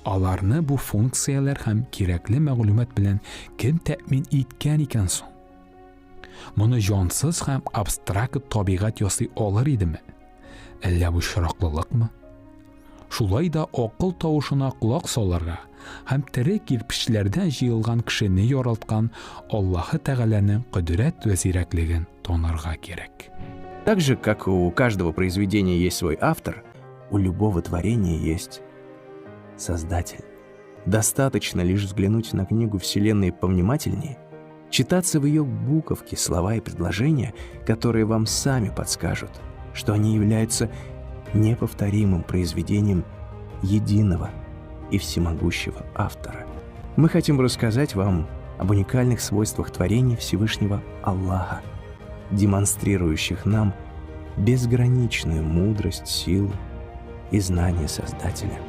Аларны бу функциялар һәм кирәкле мәгълүмат белән кем тәэмин иткән икән соң? Моны җансыз һәм абстракт табигать ясый алыр идеме? Әллә бу шыраклылыкмы? Шулай да акыл тавышына колак салырга һәм тере кирпечләрдән җыелган кешене яралткан Аллаһы Тәгаләнең кудрәт вә зирәклеген танырга кирәк. Так же, как у каждого произведения есть свой автор, у любого творения есть Создатель. Достаточно лишь взглянуть на книгу Вселенной повнимательнее, читаться в ее буковки, слова и предложения, которые вам сами подскажут, что они являются неповторимым произведением единого и всемогущего автора. Мы хотим рассказать вам об уникальных свойствах творений Всевышнего Аллаха, демонстрирующих нам безграничную мудрость, силу и знание Создателя.